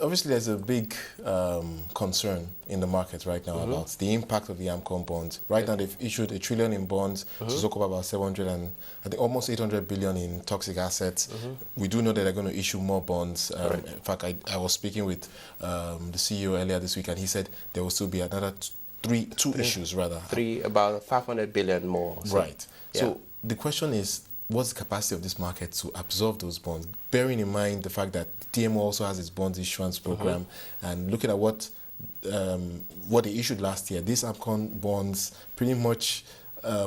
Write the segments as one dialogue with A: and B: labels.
A: obviously there's a big concern in the market right now about the impact of the AMCON bonds. Right now they've issued $1 trillion in bonds to soak up about 700 and I think almost 800 billion in toxic assets. We do know that they're going to issue more bonds. In fact, I was speaking with the CEO earlier this week, and he said there will still be another two issues rather.
B: About 500 billion more. So,
A: right. So the question is, what's the capacity of this market to absorb those bonds? Bearing in mind the fact that TMO also has its bonds issuance program, and looking at what they issued last year, these AMCON bonds pretty much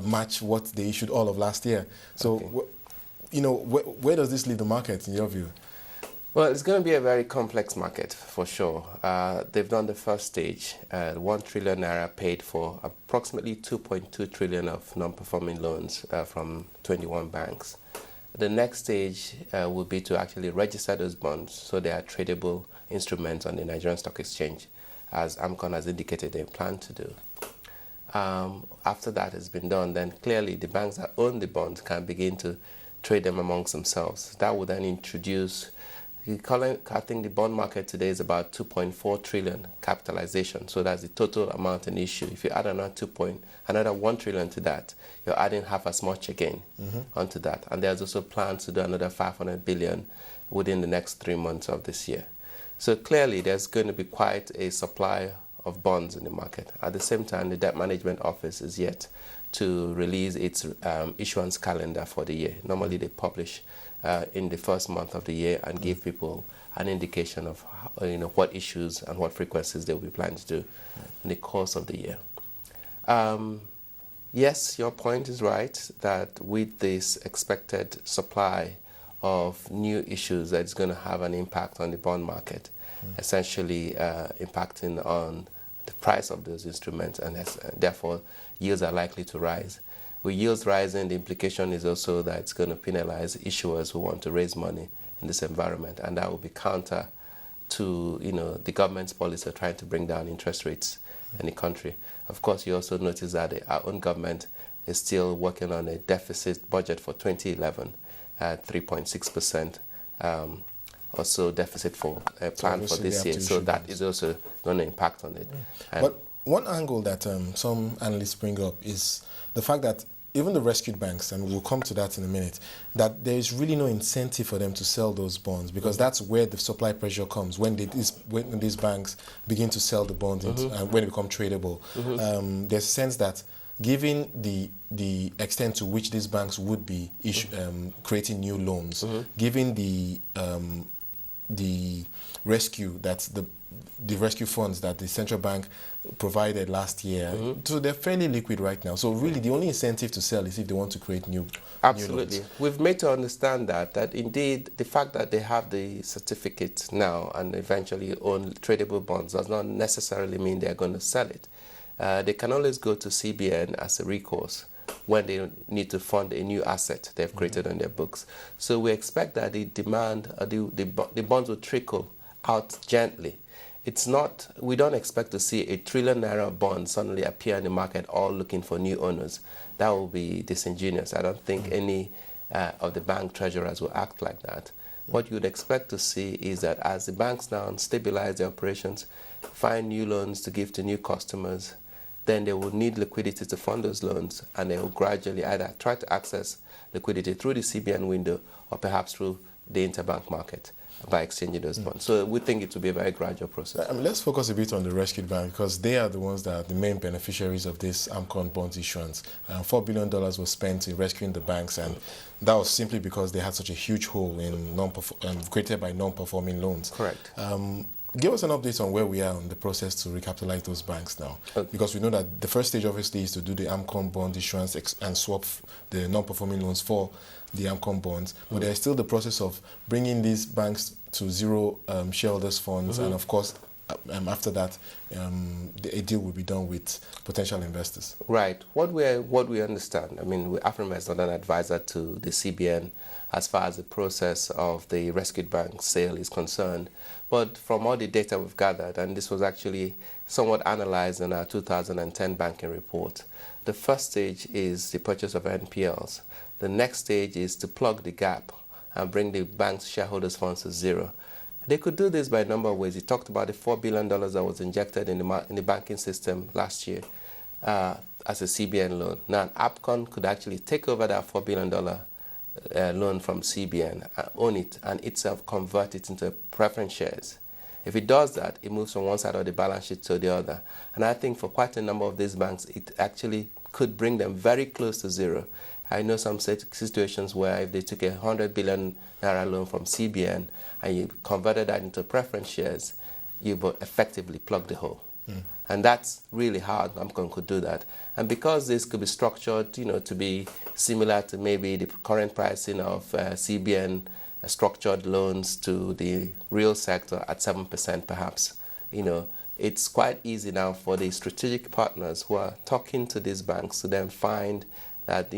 A: match what they issued all of last year. So, you know, where does this leave the market in your view?
B: Well, it's going to be a very complex market for sure. They've done the first stage. 1 trillion naira paid for approximately 2.2 trillion of non-performing loans from 21 banks. The next stage will be to actually register those bonds so they are tradable instruments on the Nigerian Stock Exchange, as AMCON has indicated they plan to do. After that has been done, then clearly the banks that own the bonds can begin to trade them amongst themselves. That would then introduce, I think the bond market today is about 2.4 trillion capitalization. So that's the total amount in issue. If you add another 1 trillion to that, you're adding half as much again onto that. And there's also plans to do another 500 billion within the next 3 months of this year. So clearly there's going to be quite a supply of bonds in the market. At the same time, the Debt Management Office is yet to release its issuance calendar for the year. Normally they publish in the first month of the year and give people an indication of what issues and what frequencies they will be planning to do in the course of the year. Yes, your point is right that with this expected supply of new issues, that's going to have an impact on the bond market, essentially impacting on the price of those instruments, and therefore yields are likely to rise. With yields rising, the implication is also that it's going to penalize issuers who want to raise money in this environment, and that will be counter to the government's policy of trying to bring down interest rates in the country. Of course, you also notice that our own government is still working on a deficit budget for 2011 at 3.6%. Also deficit for a plan for this year, so that is also going to impact on it.
A: But one angle that some analysts bring up is the fact that even the rescued banks, and we'll come to that in a minute, that there is really no incentive for them to sell those bonds, because that's where the supply pressure comes, when these banks begin to sell the bonds when they become tradable. There's a sense that given the extent to which these banks would be creating new loans, given the rescue that's the rescue funds that the central bank provided last year, so they're fairly liquid right now. So really, the only incentive to sell is if they want to create new.
B: Absolutely,
A: new loans.
B: We've made to understand that indeed the fact that they have the certificate now and eventually own tradable bonds does not necessarily mean they're going to sell it. They can always go to CBN as a recourse when they need to fund a new asset they've created on their books. So we expect that the demand, the bonds will trickle out gently. It's not, we don't expect to see a 1 trillion naira bond suddenly appear in the market all looking for new owners. That will be disingenuous. I don't think any of the bank treasurers will act like that. What you would expect to see is that as the banks now stabilize their operations, find new loans to give to new customers, then they will need liquidity to fund those loans, and they will gradually either try to access liquidity through the CBN window or perhaps through the interbank market by exchanging those bonds. So we think it will be a very gradual process.
A: Let's focus a bit on the rescued bank, because they are the ones that are the main beneficiaries of this AMCON bonds issuance. $4 billion was spent in rescuing the banks, and that was simply because they had such a huge hole in created by non-performing loans.
B: Correct.
A: Give us an update on where we are on the process to recapitalize those banks now. Because we know that the first stage obviously is to do the AMCON bond issuance and swap the non-performing loans for the AMCON bonds. But there's still the process of bringing these banks to zero shareholders funds, and of course after that a deal will be done with potential investors.
B: Right. What we understand, I mean, Afrinvest is not an advisor to the CBN as far as the process of the rescued bank sale is concerned. But from all the data we've gathered, and this was actually somewhat analyzed in our 2010 banking report, the first stage is the purchase of NPLs. The next stage is to plug the gap and bring the bank's shareholders' funds to zero. They could do this by a number of ways. You talked about the $4 billion that was injected in the banking system last year as a CBN loan. Now, AMCON could actually take over that $4 billion loan from CBN, own it, and itself convert it into preference shares. If it does that, it moves from one side of the balance sheet to the other. And I think for quite a number of these banks, it actually could bring them very close to zero. I know some situations where if they took a 100 billion naira loan from CBN and you converted that into preference shares, you would effectively plug the hole. And that's really hard. AMCON could do that. And because this could be structured, to be similar to maybe the current pricing of CBN structured loans to the real sector at 7% perhaps, it's quite easy now for the strategic partners who are talking to these banks to then find that,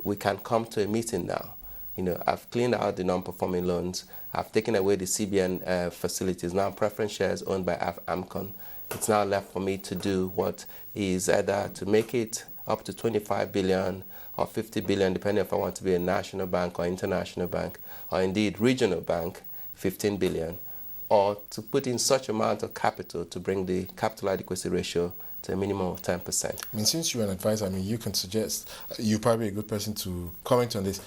B: we can come to a meeting now. I've cleaned out the non-performing loans. I've taken away the CBN facilities. Now preference shares owned by AMCON. It's now left for me to do what is either to make it up to 25 billion or 50 billion, depending if I want to be a national bank or international bank, or indeed regional bank, 15 billion, or to put in such amount of capital to bring the capital adequacy ratio to a minimum of 10%.
A: I mean, since you're an advisor, you can suggest, you're probably a good person to comment on this.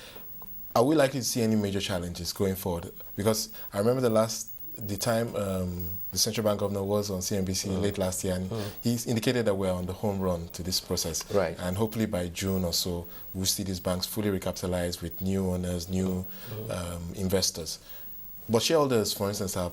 A: Are we likely to see any major challenges going forward? Because I remember the time the central bank governor was on CNBC late last year, and he indicated that we're on the home run to this process.
B: Right.
A: And hopefully by June or so, we'll see these banks fully recapitalized with new owners, new investors. But shareholders, for instance, are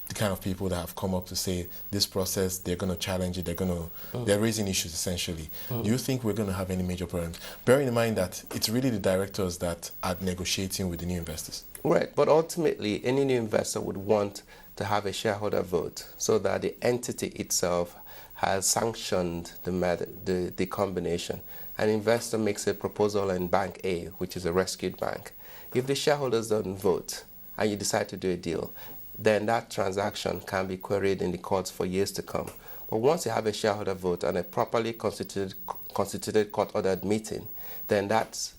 A: the kind of people that have come up to say this process, they're going to challenge it, they're raising issues essentially. Do you think we're going to have any major problems? Bearing in mind that it's really the directors that are negotiating with the new investors.
B: Right, but ultimately, any new investor would want to have a shareholder vote so that the entity itself has sanctioned the combination. An investor makes a proposal in Bank A, which is a rescued bank. If the shareholders don't vote and you decide to do a deal, then that transaction can be queried in the courts for years to come. But once you have a shareholder vote and a properly constituted court-ordered meeting, then that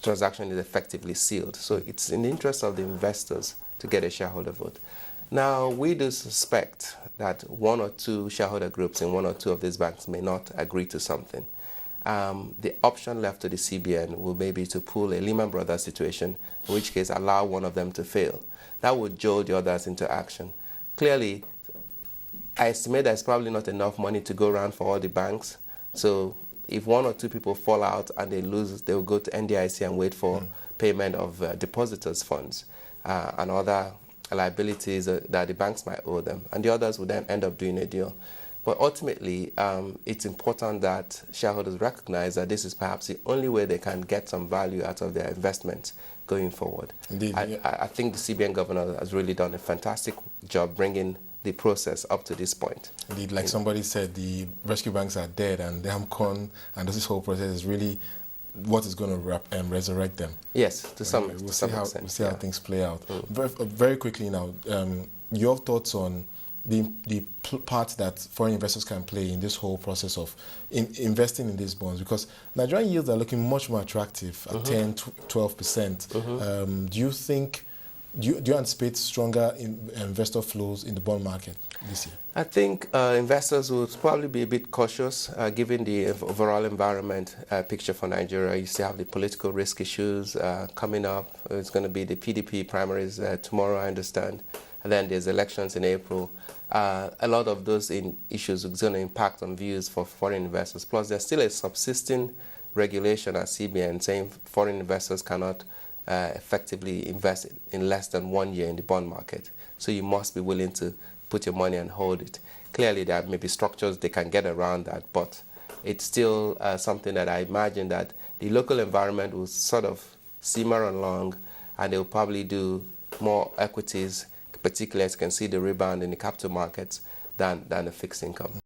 B: transaction is effectively sealed. So it's in the interest of the investors to get a shareholder vote. Now, we do suspect that one or two shareholder groups in one or two of these banks may not agree to something. The option left to the CBN will maybe to pull a Lehman Brothers situation, in which case allow one of them to fail. That would jolt the others into action. Clearly, I estimate there's probably not enough money to go around for all the banks. So if one or two people fall out and they lose, they will go to NDIC and wait for payment of depositors' funds and other liabilities that the banks might owe them. And the others will then end up doing a deal. But ultimately, it's important that shareholders recognize that this is perhaps the only way they can get some value out of their investments going forward.
A: Indeed,
B: I think the CBN governor has really done a fantastic job bringing the process up to this point.
A: Indeed, like somebody said, the rescue banks are dead, and the AMCON and this whole process is really what is going to resurrect them.
B: Yes, to some extent.
A: We'll see how things play out. Very quickly now, your thoughts on the part that foreign investors can play in this whole process of investing in these bonds, because Nigerian yields are looking much more attractive at 10, 12%. Do you anticipate stronger investor flows in the bond market this year?
B: I think investors will probably be a bit cautious given the overall environment picture for Nigeria. You still have the political risk issues coming up. It's going to be the PDP primaries tomorrow, I understand. And then there's elections in April. A lot of those issues are going to impact on views for foreign investors. Plus, there's still a subsisting regulation at CBN saying foreign investors cannot effectively invest in less than 1 year in the bond market. So you must be willing to put your money and hold it. Clearly, there may be structures they can get around that, but it's still something that I imagine that the local environment will sort of simmer along, and they'll probably do more equities, particularly as you can see the rebound in the capital markets, than the fixed income.